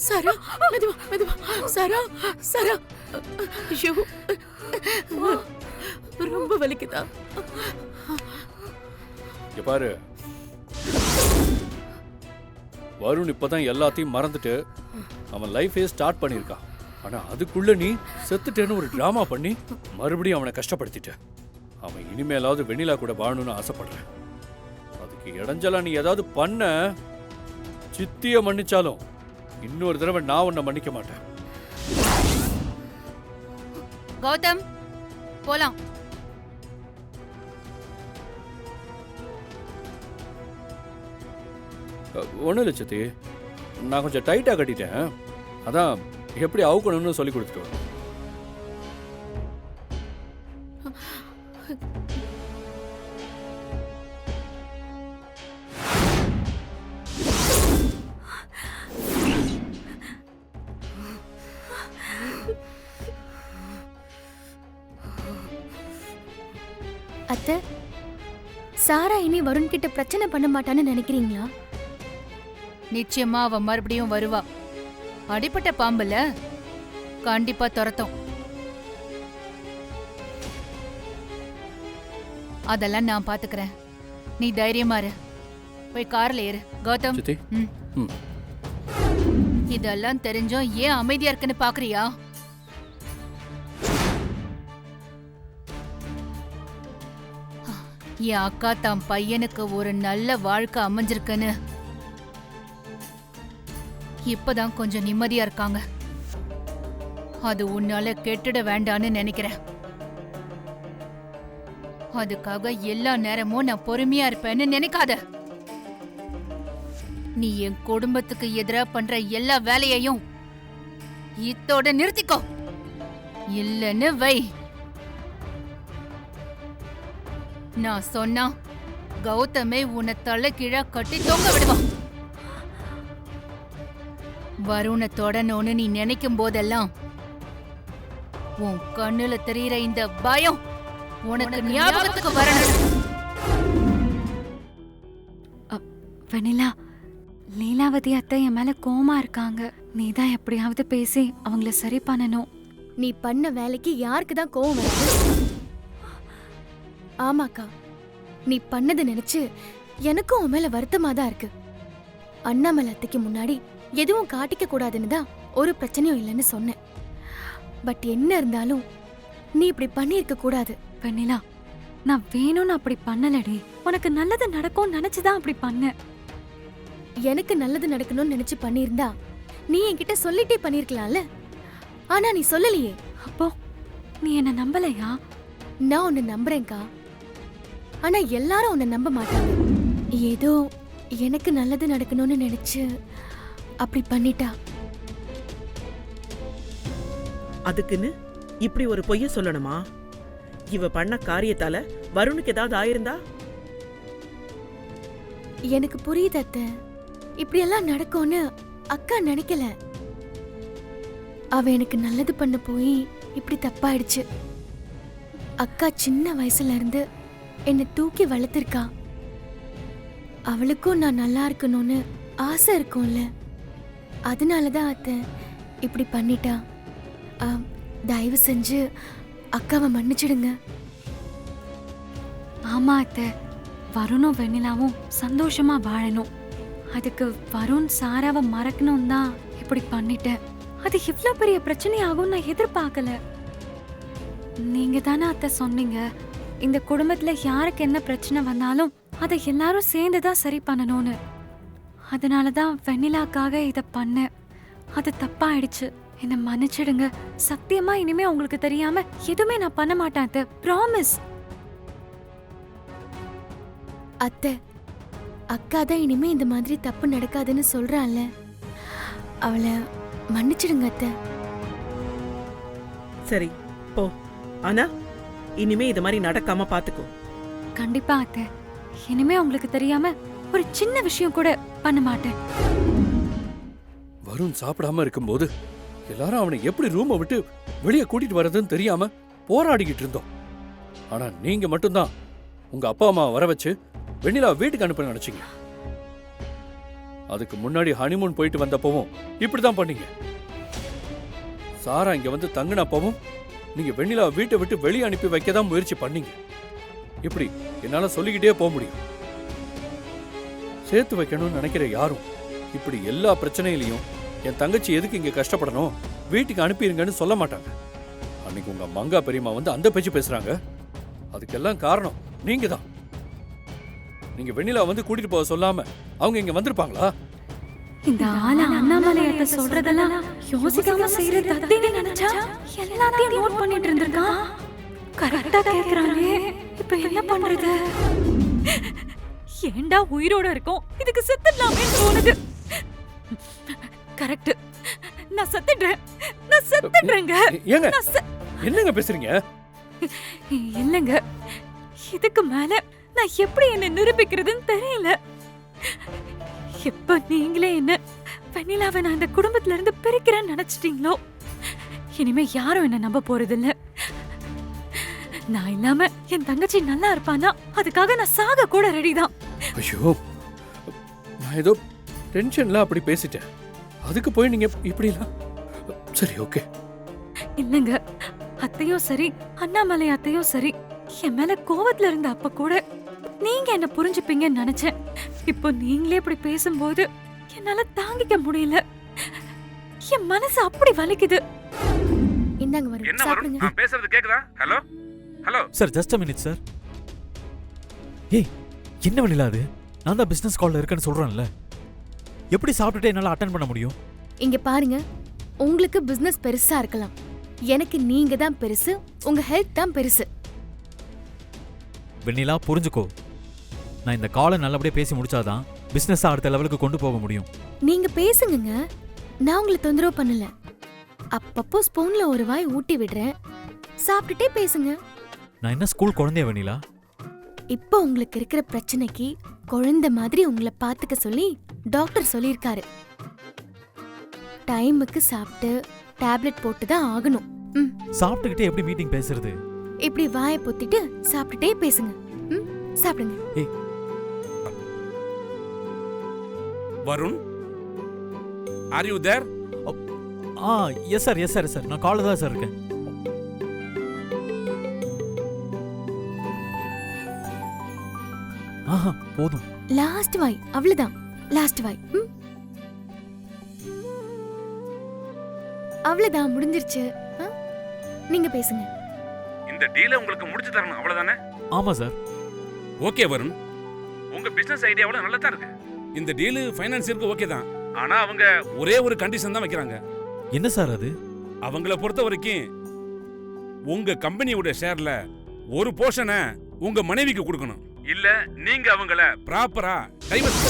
சாரா, மெதுவா மெதுவா. சாரா, சாரா. ஐயோ, ரொம்ப வலிக்குதா? இங்க பாரு, வருண் இப்பதான் எல்லாத்தையும் மறந்துட்டு அவன் லைஃபே ஸ்டார்ட் பண்ணியிருக்கான். ஆனா அதுக்குள்ள நீ செத்துட்டேன்னு ஒரு டிராமா பண்ணி மறுபடியும் அவனை கஷ்டப்படுத்திட்ட. அவன் இனிமேலாவது வெண்ணிலா கூட வாழணும்னு ஆசைப்படுறேன். அதுக்கு இடைஞ்சலா நீ ஏதாவது பண்ண, சித்திய மன்னிச்சாலும் இன்னொரு தடவை நான் உன்னை மன்னிக்க மாட்டேன். கௌதம், போலாம். ஒன்றும் இல்லை சித்தி, நான் கொஞ்சம் டைட்டாக கட்டிட்டேன். அதான் எப்படி அவுக்கணும்னு சொல்லி கொடுத்துட்டு வரேன். அத்தை, சாரா இனி வருண் கிட்ட பிரச்சனை பண்ண மாட்டான்னு நினைக்கிறீங்களா? நிச்சயமா அவ மறுபடியும் வருவா. அடிப்பட்ட பாம்புல கண்டிப்பா துரத்தும். அதெல்லாம் நான் பாத்துக்கிறேன். நீ தைரியமா இரு. போய் கார்ல ஏறு. கௌதம், சித்தி, இதெல்லாம் தெரிஞ்சும் ஏன் அமைதியா இருக்குன்னு பாக்குறியா? என் அக்கா தான் பையனுக்கு ஒரு நல்ல வாழ்க்கை அமைஞ்சிருக்குன்னு இப்பதான் கொஞ்சம் நிம்மதியா இருக்காங்க. அது உன்னால கெட்டுட வேண்டான்னு நினைக்கிறேன். அதுக்காக எல்லா நேரமும் நான் பொறுமையா இருப்பேன்னு நினைக்காத. நீ என் குடும்பத்துக்கு எதிரா பண்ற எல்லா வேலையையும் இத்தோட நிறுத்திக்கோ. இல்லன்னு வை. நான் சொன்னா கௌதமே உன்னை தலை கீழா கட்டி தொங்க விடுவான். வருண தொடணும்னு நீ நினைக்கும் போதெல்லாம் உன் கண்ணுல தெரியுற இந்த பயம் உனக்கு ஞாபகத்துக்கு வரணும். வெண்ணிலா, லீலாவதி அத்தை என் மேல கோமா இருக்காங்க. நீ தான் எப்படியாவது பேசி அவங்கள சரி பண்ணணும். நீ பண்ண வேலைக்கு யாருக்கு தான் கோவம் வருது? ஆமாக்கா, நீ பண்ணது நினைச்சு எனக்கும் உன் மேல வருத்தமா தான் இருக்கு. அண்ணாமலை அத்தைக்கு முன்னாடி எதுவும் காட்டிக்க கூடாதுன்னு தான் ஒரு பிரச்சனையும் இல்லைன்னு சொன்னேன். பட் என்ன இருந்தாலும் நீ இப்படி பண்ணிருக்க கூடாது. வெண்ணிலா, நான் வேணும்னு அப்படி பண்ணலடி. உனக்கு நல்லது நடக்கும்னு நினைச்சுதான் அப்படி பண்ண. எனக்கு நல்லது நடக்கணும்னு நினைச்சு பண்ணிருந்தா நீ என்கிட்ட சொல்லிட்டே பண்ணிருக்கலாம்ல. ஆனா நீ சொல்லலையே. அப்போ நீ என்ன நம்பலையா? நான் உன்னை நம்புறேன்க்கா. ஆனா எல்லாரும் உன்னை நம்ப மாட்டாங்க. ஏதோ எனக்கு நல்லது நடக்கணும்னு நினைச்சு அப்படி பண்ணிட்டா. அதுக்குன்னு இப்படி ஒரு பொய்ய சொல்லணுமா? இவ பண்ண காரியத்தால வருணுக்கு ஏதாவது ஆயிருந்தா? எனக்கு புரியுது அத்தை, இப்படி எல்லாம் நடக்கும்னு அக்கா நினைக்கல. அவ எனக்கு நல்லது பண்ண போய் இப்படி தப்பாயிடுச்சு. அக்கா சின்ன வயசுல இருந்து என்னை தூக்கி வளர்த்திருக்கா. அவளுக்கும் நான் நல்லா இருக்கணும்னு ஆசை இருக்கும்ல. அதனாலதான் அத்தை இப்படி பண்ணிட்டா. தயவு செஞ்சு அக்காவை மன்னிச்சிடுங்க. ஆமா அத்தை, வருணும் வெண்ணிலாவும் சந்தோஷமா வாழணும். அதுக்கு வருண் சாராவை மறக்கணும் தான் இப்படி பண்ணிட்டேன். அது இவ்வளவு பெரிய பிரச்சனை ஆகும் நான் எதிர்பார்க்கல. நீங்க தானே அத்தை சொன்னீங்க, இந்த குடும்பத்துல யாருக்கு என்ன பிரச்சனை வந்தாலும் அதை எல்லாரும் சேர்ந்துதான் சரி பண்ணணும்னு. அதனாலதான் வெண்ணிலாக்காக இத பண்ண. அது தப்பாயிடுச்சு. என்ன மன்னிச்சிடுங்க. சத்தியமா இனிமே உங்களுக்கு தெரியாம எதுவுமே நான் பண்ண மாட்டேன் அத்தை. ப்ராமிஸ். அத்தை, அக்கா தான் இனிமே இந்த மாதிரி தப்பு நடக்காதுன்னு சொல்றான்ல, அவளை மன்னிச்சிடுங்க அத்தை. சரி போ. ஆனா இனிமே இது மாதிரி நடக்காம பாத்துக்கோ. கண்டிப்பா அத்தை. இனிமே உங்களுக்கு தெரியாம ஒரு சின்ன விஷயம் கூட பண்ண மாட்டேன். வருண் சாப்பிடாம இருக்கும்போது எல்லாரும் அவனை எப்படி ரூமை விட்டு வெளியே கூட்டிட்டு வர்றதுன்னு தெரியாம போராடிக்கிட்டு இருந்தோம். ஆனா நீங்க மட்டும்தான் உங்க அப்பா அம்மா வர வச்சு வெண்ணிலா வீட்டுக்கு அனுப்ப நினைச்சீங்க. அதுக்கு முன்னாடி ஹனிமூன் போயிட்டு வந்தப்பவும் இப்படிதான் பண்ணீங்க. சாரா இங்க வந்து தங்கினப்பவும் நீங்க வெண்ணிலாவை வீட்டை விட்டு வெளியே அனுப்பி வைக்க தான் முயற்சி பண்ணீங்க. இப்படி என்னால சொல்லிக்கிட்டே போக முடியும். சேர்த்து வைக்கணும்னு நினைக்கிற யாரும் இப்படி எல்லா பிரச்சனையிலையும் என் தங்கச்சி எதுக்கு இங்க கஷ்டப்படணும், வீட்டுக்கு அனுப்பிடுங்கன்னு சொல்ல மாட்டாங்க. அன்னைக்கு உங்க மங்கா பெரியம்மா வந்து அந்த பேச்சு பேசுறாங்க. அதுக்கெல்லாம் காரணம் நீங்க தான். நீங்க வெண்ணிலா வந்து கூட்டிட்டு போக சொல்லாம அவங்க இங்க வந்திருப்பாங்களா? இந்த ஆள அண்ணாமலையாட்ட சொல்றதெல்லாம் யோசிக்காம செய்யற தத்தின்னு நினைச்சா எல்லாத்தையும் நோட் பண்ணிட்டு இருந்திருக்கான். கரெக்டா கேக்குறானே, இப்ப என்ன பண்றது? ஏண்டா உயிரோட இருக்கும், இதுக்கு செத்துடலாமே தோணுது. கரெக்ட், நான் செத்துடுறேங்க. ஏங்க என்னங்க பேசுறீங்க? இல்லங்க, இதுக்கு மேல நான் எப்படி என்ன நிரூபிக்கிறதுன்னு தெரியல. எப்ப நீங்களே என்ன வெண்ணிலாவை நான் இந்த குடும்பத்துல இருந்து பிரிக்கிறேன்னு நினைச்சிட்டீங்களோ, இனிமே யாரும் என்ன நம்ப போறது இல்ல. நான் இல்லாம என் தங்கச்சி நல்லா இருப்பானா அதுக்காக நான் சாக கூட ரெடிதான். ஐயோ, நான் ஏதோ டென்ஷன்ல அப்படி பேசிட்டேன். அதுக்கு போய் நீங்க இப்படி சரி ஓகே. இல்லங்க, அத்தையும் சரி அண்ணாமலை அத்தையும் சரி என் மேல கோவத்துல இருந்த அப்ப கூட நீங்க என்ன புரிஞ்சுப்பீங்கன்னு நினைச்சேன். இப்போ நீங்களே இப்படி பேசும்போது என்னால தாங்கிக்க முடியல. என் மனசு அப்படி வலிக்குது. இந்தாங்க வரும் என்ன வரும்? சாப்பிடுங்க. நான் பேசுறது கேக்குதா? Hello hello sir just a minute sir. ஏய், என்ன வழியில அது? நான் தான் பிசினஸ் கால்ல இருக்கேன்னு சொல்றேன்ல. எப்படி சாப்பிட்டுட்டு என்னால அட்டென்ட் பண்ண முடியும்? இங்க பாருங்க, உங்களுக்கு பிசினஸ் பெருசா இருக்கலாம், எனக்கு நீங்க தான் பெருசு, உங்க ஹெல்த் தான் பெருசு. வெண்ணிலா புரிஞ்சுக்கோ, நான் இந்த காலை நல்லபடியா பேசி முடிச்சாதான் பிசினஸ் அடுத்த லெவலுக்கு கொண்டு போக முடியும். நீங்க பேசுங்க, நான் உங்களை தொந்தரவு பண்ணல. அப்பப்போ ஸ்பூன்ல ஒரு வாய் ஊட்டி விடுறேன், சாப்பிட்டுட்டே பேசுங்க. நான் என்ன ஸ்கூல் குழந்தைய வெண்ணிலா? இப்போ உங்களுக்கு இருக்கிற பிரச்சனைக்கு குழந்தை மாதிரி உங்களை பாத்துக்க சொல்லி டாக்டர் சொல்லியிருக்காரு. டைமுக்கு சாப்பிட்டு டேப்லெட் போட்டு தான் ஆகணும். சாப்பிட்டுக்கிட்டே எப்படி மீட்டிங் பேசுறது? இப்படி வாயை பொத்திட்டு சாப்பிட்டுட்டே பேசுங்க. சாப்பிடுங்க. ஏய், Varun, are you there? Yes sir, yes sir, sir நான் கால்ல தான் சார் இருக்கேன். ஆஹா, போதும். லாஸ்ட் வாய், அவ்வளவுதான். லாஸ்ட் வாய். அவ்வளவுதான், முடிஞ்சிருச்சு. நீங்க பேசுங்க. இந்த டீலை உங்களுக்கு முடிச்சு தரணும், அவ்வளவுதானே? ஆமா சார். ஓகே வருண், உங்க பிசினஸ் ஐடியாவோட நல்லா தான் இருக்கு. இந்த டீல் ஃபைனான்சியருக்கு ஓகே தான். ஆனா அவங்க ஒரே ஒரு கண்டிஷன் தான் வைக்கிறாங்க. என்ன சார் அது? அவங்கள பொறுத்த வரைக்கும் உங்க கம்பெனியோட ஷேர்ல ஒரு போர்ஷனை உங்க மனைவிக்கு கொடுக்கணும். இல்ல நீங்க அவங்கள ப்ராப்பரா டைவர்ஸ்